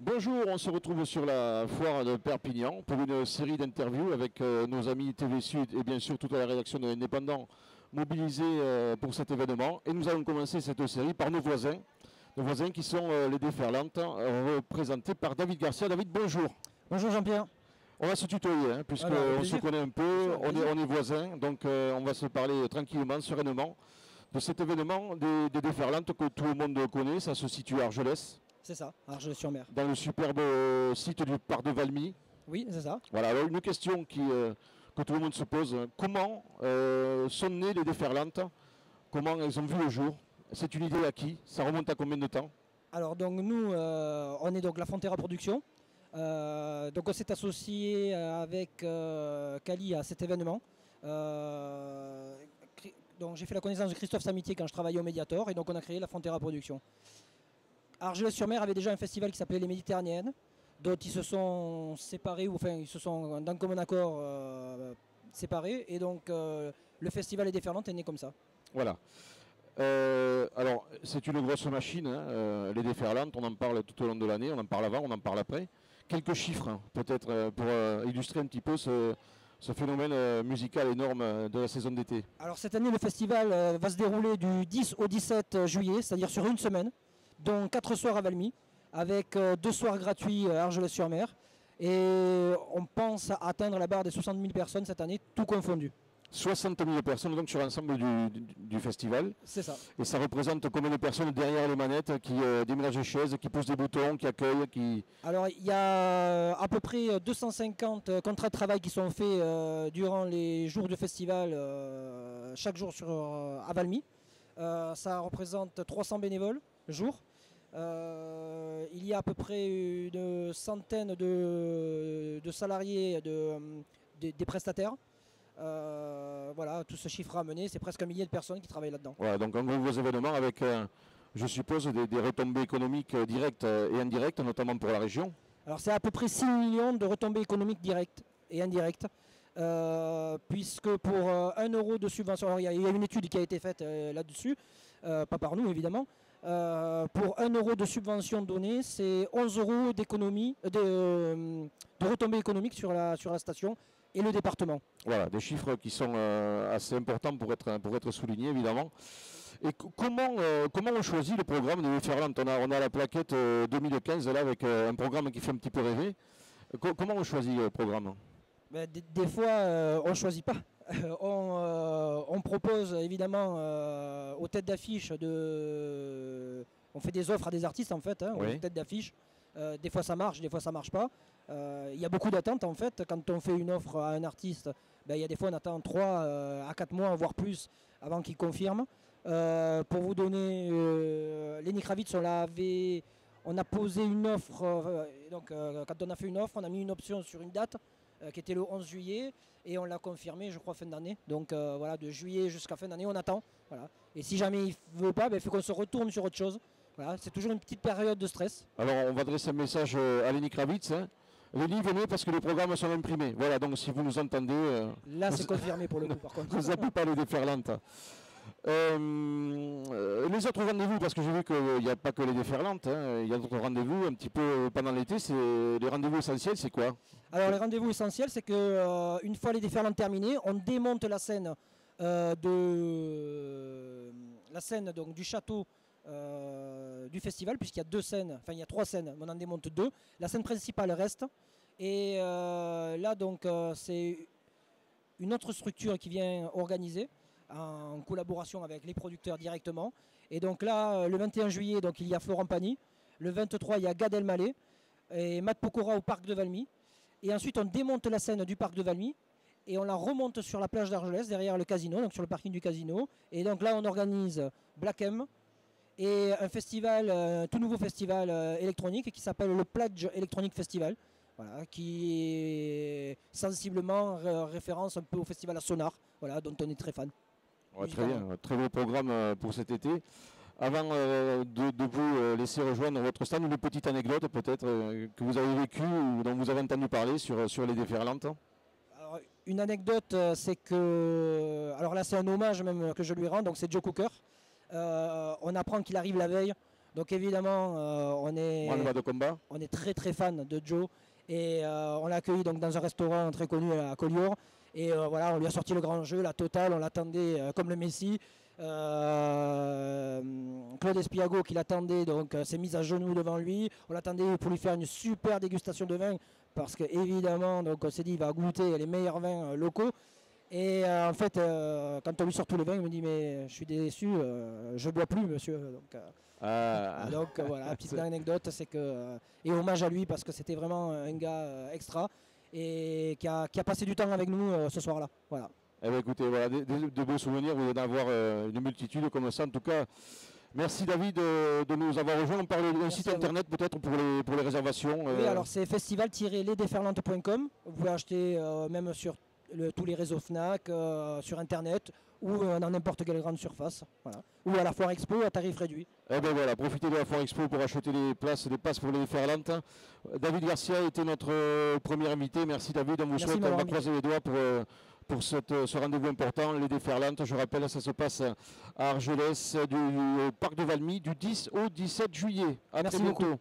Bonjour, on se retrouve sur la foire de Perpignan pour une série d'interviews avec nos amis TV Sud et bien sûr toute la rédaction de l'Indépendant mobilisés pour cet événement. Et nous allons commencer cette série par nos voisins qui sont les Déferlantes, représentés par David Garcia. David, bonjour. Bonjour Jean-Pierre. On va se tutoyer, hein, puisqu'on se connaît un peu, on est voisins, donc on va se parler tranquillement, sereinement de cet événement des Déferlantes que tout le monde connaît. Ça se situe à Argelès. C'est ça, Argelès-sur-Mer. Dans le superbe site du parc de Valmy. Oui, c'est ça. Voilà, alors une question que tout le monde se pose. Comment sont nées les Déferlantes? Comment elles ont vu le jour? C'est une idée à qui? Ça remonte à combien de temps? Alors donc nous, on est donc la Frontera Production. Donc on s'est associé avec Cali à cet événement. Donc j'ai fait la connaissance de Christophe Samitier quand je travaillais au Mediator et donc on a créé la Frontera Production. Argelès-sur-Mer avait déjà un festival qui s'appelait les Méditerranéennes, dont ils se sont séparés, ou enfin ils se sont d'un commun accord séparés, et donc le festival des Déferlantes est né comme ça. Voilà. Alors c'est une grosse machine, hein, les Déferlantes, on en parle tout au long de l'année, on en parle avant, on en parle après. Quelques chiffres, hein, peut-être pour illustrer un petit peu ce phénomène musical énorme de la saison d'été. Alors cette année le festival va se dérouler du 10 au 17 juillet, c'est-à-dire sur une semaine, dont 4 soirs à Valmy, avec 2 soirs gratuits à Argelès-sur-Mer. Et on pense atteindre la barre des 60 000 personnes cette année, tout confondu. 60 000 personnes donc sur l'ensemble du festival. C'est ça. Et ça représente combien de personnes derrière les manettes qui déménagent les chaises, qui poussent des boutons, qui accueillent, qui... Alors il y a à peu près 250 contrats de travail qui sont faits durant les jours du festival, chaque jour à Valmy. Ça représente 300 bénévoles le jour. Il y a à peu près une centaine de salariés, des prestataires. Voilà, tout ce chiffre ramené, c'est presque 1 millier de personnes qui travaillent là-dedans. Voilà, donc un gros événement avec, je suppose, des retombées économiques directes et indirectes, notamment pour la région. Alors c'est à peu près 6 millions de retombées économiques directes et indirectes, puisque pour 1 euro de subvention, alors il y a une étude qui a été faite là-dessus, pas par nous évidemment. Pour 1 euro de subvention donnée, c'est 11 euros d'économie, de retombées économiques sur la station et le département. Voilà, des chiffres qui sont assez importants pour être soulignés évidemment. Et comment on choisit le programme des Déferlantes? On a la plaquette 2015 là avec un programme qui fait un petit peu rêver. Comment on choisit le programme? Ben, des fois, on ne choisit pas. On propose évidemment aux têtes d'affiche on fait des offres à des artistes en fait, hein, oui. Aux têtes d'affiche. Des fois ça marche, des fois ça marche pas. Il y a beaucoup d'attentes en fait. Quand on fait une offre à un artiste, ben, il y a des fois on attend 3 à 4 mois, voire plus, avant qu'il confirme. Pour vous donner, Lenny Kravitz, on a posé une offre, quand on a fait une offre, on a mis une option sur une date qui était le 11 juillet et on l'a confirmé je crois fin d'année. Donc voilà, de juillet jusqu'à fin d'année on attend. Voilà. Et si jamais il ne veut pas, il faut qu'on se retourne sur autre chose. Voilà, c'est toujours une petite période de stress. Alors on va adresser un message à Lenny Kravitz. Hein. Lenny, venez parce que les programmes sont imprimés. Voilà, donc si vous nous entendez... Là c'est confirmé pour le coup par contre. Vous n'avez pas les Déferlantes. Les autres rendez-vous, parce que j'ai vu qu'il n'y a pas que les Déferlantes, hein, il y a d'autres rendez-vous un petit peu pendant l'été. Les rendez-vous essentiels, c'est quoi? Alors les rendez-vous essentiels, c'est qu'une fois les Déferlantes terminées, on démonte la scène donc, du château du festival, puisqu'il y a 2 scènes, enfin il y a 3 scènes, mais on en démonte 2. La scène principale reste. Et là donc c'est une autre structure qui vient organiser en collaboration avec les producteurs directement. Et donc là, le 21 juillet, donc, il y a Florent Pagny. Le 23, il y a Gad Elmaleh et Matt Pokora au parc de Valmy. Et ensuite, on démonte la scène du parc de Valmy et on la remonte sur la plage d'Argelès, derrière le casino, donc sur le parking du casino. Et donc là, on organise Black M et un festival, un tout nouveau festival électronique qui s'appelle le Pledge Electronic Festival. Voilà, qui est sensiblement référence un peu au festival à Sonar, voilà, dont on est très fan. Ouais, très bien, très beau programme pour cet été. Avant de vous laisser rejoindre votre stand, une petite anecdote peut-être que vous avez vécue ou dont vous avez entendu parler sur les Déferlantes. Alors, une anecdote, c'est que... Alors là, c'est un hommage même que je lui rends, donc c'est Joe Cocker. On apprend qu'il arrive la veille Donc évidemment, on est très très fan de Joe et on l'a accueilli donc dans un restaurant très connu à Collioure. Et voilà, on lui a sorti le grand jeu, la totale, on l'attendait comme le Messi. Claude Espiago qui l'attendait donc s'est mis à genoux devant lui. On l'attendait pour lui faire une super dégustation de vin parce que évidemment donc on s'est dit il va goûter les meilleurs vins locaux. Et en fait quand on lui sort tout le vin il me dit mais je suis déçu, je bois plus monsieur. Donc voilà, petite anecdote c'est que et hommage à lui parce que c'était vraiment un gars extra et qui a passé du temps avec nous ce soir là. Voilà. Eh bien, écoutez, voilà, de beaux souvenirs, vous allez en avoir une multitude comme ça. En tout cas, merci David de nous avoir rejoints. On parle d'un site internet peut-être pour les réservations. Oui, alors c'est festival-lesdéferlantes.com. Vous pouvez acheter même sur tous les réseaux Fnac, sur internet ou dans n'importe quelle grande surface. Voilà. Ou à la Foire Expo à tarif réduit. Eh bien voilà, profitez de la Foire Expo pour acheter des passes pour les déferlantes. David Garcia était notre premier invité. Merci David, on va croiser les doigts pour ce rendez-vous important, les déferlantes. Je rappelle, ça se passe à Argelès, au parc de Valmy, du 10 au 17 juillet. À très bientôt.